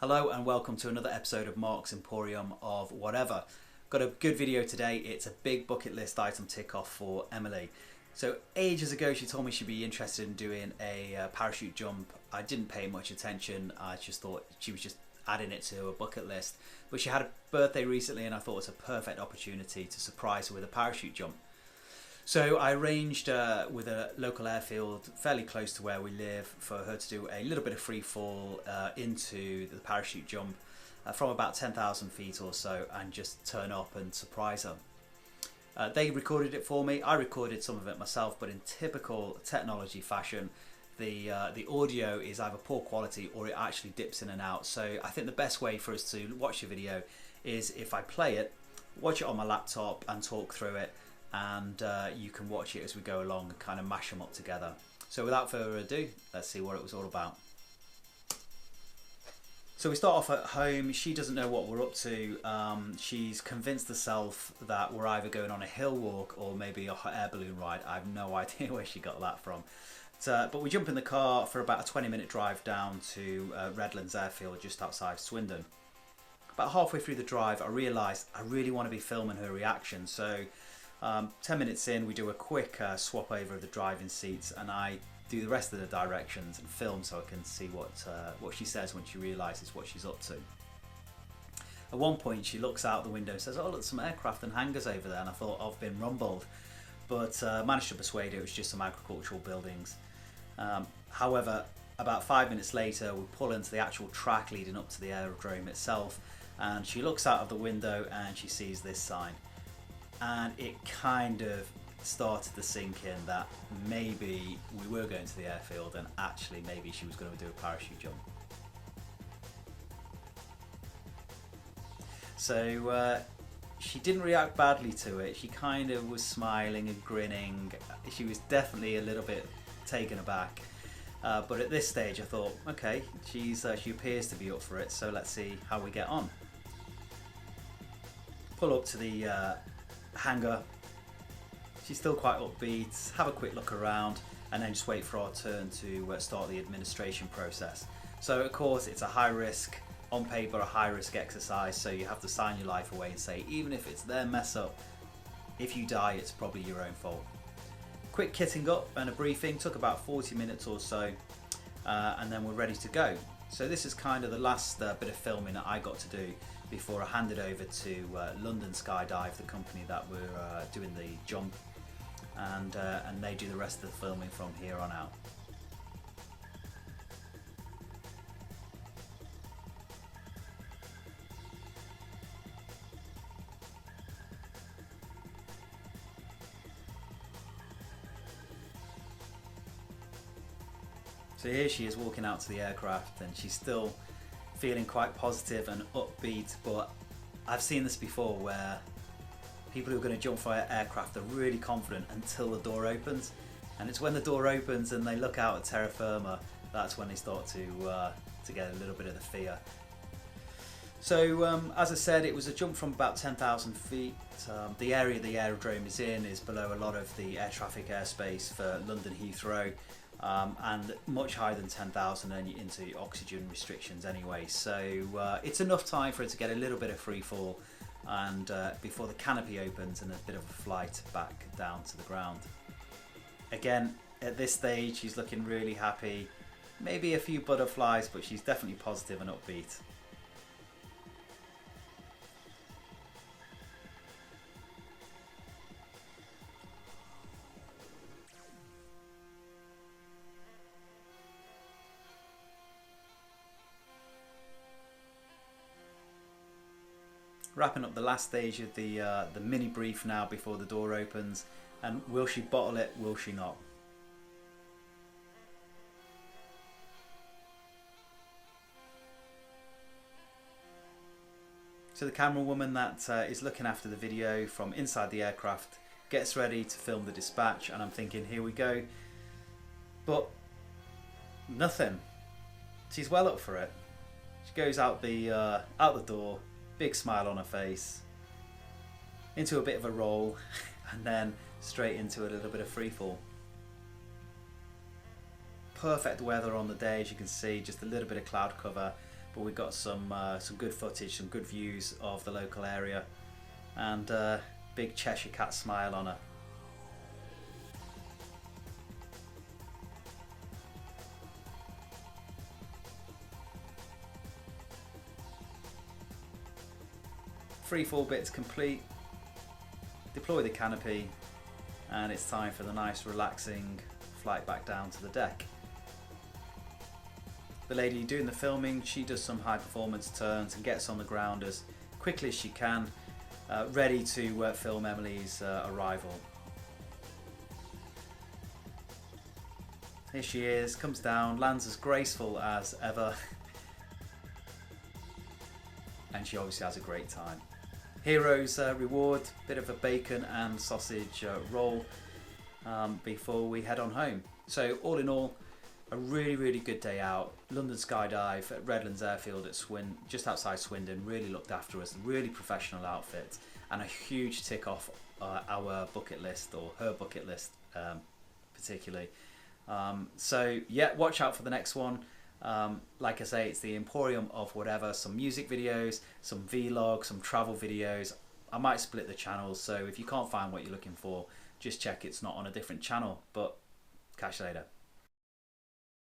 Hello and welcome to another episode of Mark's Emporium of Whatever. Got a good video today. It's a big bucket list item tick off for Emily. So ages ago she told me she'd be interested in doing a parachute jump. I didn't pay much attention. I just thought she was just adding it to her bucket list. But she had a birthday recently and I thought it was a perfect opportunity to surprise her with a parachute jump. So I arranged with a local airfield fairly close to where we live for her to do a little bit of free fall into the parachute jump from about 10,000 feet or so and just turn up and surprise her. They recorded it for me. I recorded some of it myself, but in typical technology fashion, the audio is either poor quality or it actually dips in and out. So I think the best way for us to watch the video is if I play it, watch it on my laptop and talk through it. And you can watch it as we go along and kind of mash them up together. So without further ado, let's see what it was all about. So we start off at home. She doesn't know what we're up to. She's convinced herself that we're either going on a hill walk or maybe a hot air balloon ride. I have no idea where she got that from. But we jump in the car for about a 20-minute drive down to Redlands Airfield just outside Swindon. About halfway through the drive, I realised I really want to be filming her reaction. So 10 minutes in, we do a quick swap over of the driving seats and I do the rest of the directions and film so I can see what she says when she realises what she's up to. At one point she looks out the window and says, "Oh, look, some aircraft and hangars over there," and I thought I've been rumbled, but managed to persuade her it was just some agricultural buildings. However, about 5 minutes later we pull into the actual track leading up to the aerodrome itself and she looks out of the window and she sees this sign. And it kind of started to sink in that maybe we were going to the airfield and actually maybe she was going to do a parachute jump. So she didn't react badly to it. She kind of was smiling and grinning. She was definitely a little bit taken aback. But at this stage I thought, okay, she appears to be up for it, so let's see how we get on. Pull up to the hangar. She's still quite upbeat, have a quick look around and then just wait for our turn to start the administration process. So of course it's a high risk, on paper a high risk exercise, so you have to sign your life away and say even if it's their mess up, if you die it's probably your own fault. Quick kitting up and a briefing, took about 40 minutes or so and then we're ready to go. So this is kind of the last bit of filming that I got to do before I handed over to London Skydive, the company that were doing the jump, and they do the rest of the filming from here on out. So here she is walking out to the aircraft and she's still feeling quite positive and upbeat, but I've seen this before where people who are going to jump for aircraft are really confident until the door opens, and it's when the door opens and they look out at terra firma that's when they start to get a little bit of the fear. So as I said, it was a jump from about 10,000 feet. The area the aerodrome is in is below a lot of the air traffic airspace for London Heathrow. And much higher than 10,000 and you're into oxygen restrictions anyway, so it's enough time for it to get a little bit of free fall and before the canopy opens and a bit of a flight back down to the ground. Again, at this stage she's looking really happy, maybe a few butterflies, but she's definitely positive and upbeat. Wrapping up the last stage of the mini brief now before the door opens, and will she bottle it, will she not? So the camera woman that is looking after the video from inside the aircraft gets ready to film the dispatch, and I'm thinking here we go, but nothing. She's well up for it. She goes out the door, big smile on her face, into a bit of a roll and then straight into a little bit of free fall. Perfect weather on the day, as you can see, just a little bit of cloud cover, but we got some good footage, some good views of the local area, and big Cheshire Cat smile on her. Free fall bits complete. Deploy the canopy, and it's time for the nice relaxing flight back down to the deck. The lady doing the filming, she does some high performance turns and gets on the ground as quickly as she can, ready to film Emily's arrival. Here she is, comes down, lands as graceful as ever, and she obviously has a great time. Hero's reward, bit of a bacon and sausage roll before we head on home. So all in all, a really good day out. London Skydive at Redlands Airfield at just outside Swindon really looked after us, really professional outfit, and a huge tick off our bucket list, or her bucket list particularly. So yeah, watch out for the next one. Like I say, it's the Emporium of whatever, some music videos, some vlogs, some travel videos. I might split the channels, so if you can't find what you're looking for, just check it's not on a different channel. But catch you later.